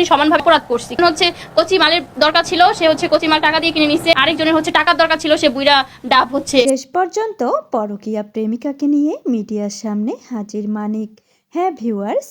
দুজনই সমানভাবে অপরাধ করছি। হচ্ছে কচি মালের দরকার ছিল, সে হচ্ছে কচি মাল টাকা দিয়ে কিনে নিচ্ছে, আরেকজনের হচ্ছে টাকার দরকার ছিল, সে বুইড়া ডাব হচ্ছে। শেষ পর্যন্ত পরকীয়া প্রেমিকাকে নিয়ে মিডিয়ার সামনে হাজির মানিক। হ্যাঁ ভিউয়ার্স,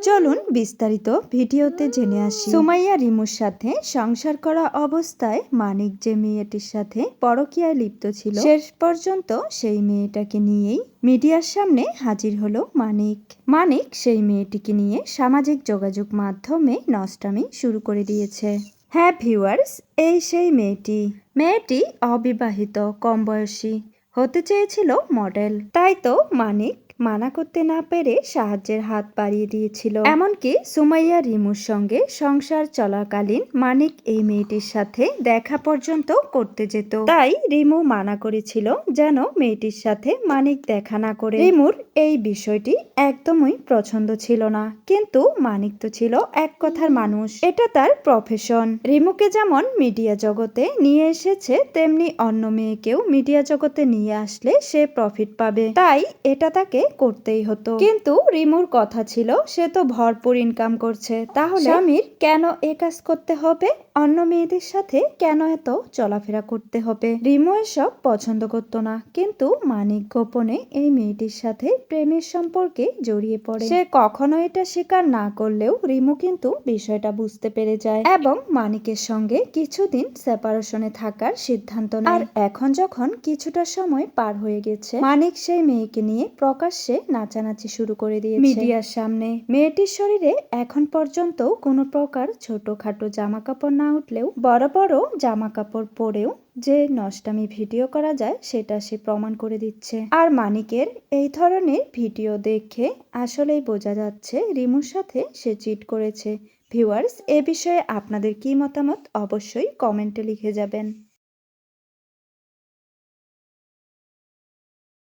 চলুন বিস্তারিত ভিডিওতে জেনে আসি। সুমাইয়া রিমুর সাথে সংসার করা অবস্থায় মানিক যে মেয়েটির সাথে পরকীয়ায় লিপ্ত ছিল, শেষ পর্যন্ত সেই মেয়েটাকে নিয়েই মিডিয়ার সামনে হাজির হলো মানিক। মানিক সেই মেয়েটিকে নিয়ে সামাজিক যোগাযোগ মাধ্যমে নষ্টামি শুরু করে দিয়েছে। হ্যাঁ ভিউয়ার্স, এই সেই মেয়েটি। মেয়েটি অবিবাহিত, কম বয়সী, হতে চেয়েছিল মডেল। তাই তো মানিক মানা করতে না পেরে সাহায্যের হাত বাড়িয়ে দিয়েছিল। এমনকি সুমাইয়া রিমুর সঙ্গে সংসার চলাকালীন মানিক এই মেয়েটির সাথে দেখা পর্যন্ত করতে যেত। তাই রিমু মানা করেছিল যেন মেয়েটির সাথে মানিক দেখা না করে। রিমুর এই বিষয়টি একদমই পছন্দ ছিল না, কিন্তু মানিক তো ছিল এক কথার মানুষ, এটা তার প্রফেশন। রিমুকে যেমন মিডিয়া জগতে নিয়ে এসেছে, তেমনি অন্য মেয়েকেও মিডিয়া জগতে নিয়ে আসলে সে প্রফিট পাবে, তাই এটা তাকে করতেই হতো। কিন্তু রিমুর কথা ছিল সে তো ভরপুর ইনকাম করছে, তাহলে স্বামীর কেন এ কাজ করতে হবে, অন্য মেয়েদের সাথে কেন এত চলাফেরা করতে হবে। রিমু এসব পছন্দ করতো না, কিন্তু মানিক গোপনে এই মেয়েটির সাথে প্রেমের সম্পর্কে জড়িয়ে পড়ে। সে কখনো এটা স্বীকার না করলেও রিমু কিন্তু বিষয়টা বুঝতে পেরে যায় এবং মানিকের সঙ্গে কিছুদিন সেপারেশনে থাকার সিদ্ধান্ত নেয়। আর এখন যখন কিছুটা সময় পার হয়ে গেছে, মানিক সেই মেয়েকে নিয়ে প্রকাশ্যে নাচানাচি শুরু করে দিয়েছে মিডিয়ার সামনে। মেয়েটির শরীরে এখন পর্যন্ত কোনো প্রকার ছোটখাটো জামা কাপড় না উঠলেও বড় বড় জামা কাপড় পরেও যে নষ্টামি ভিডিও করা যায় সেটা সে প্রমাণ করে দিচ্ছে। আর মানিকের এই ধরনের ভিডিও দেখে আসলেই বোঝা যাচ্ছে রিমুর সাথে সে চিট করেছে। ভিউয়ার্স, এ বিষয়ে আপনাদের কি মতামত অবশ্যই কমেন্টে লিখে যাবেন।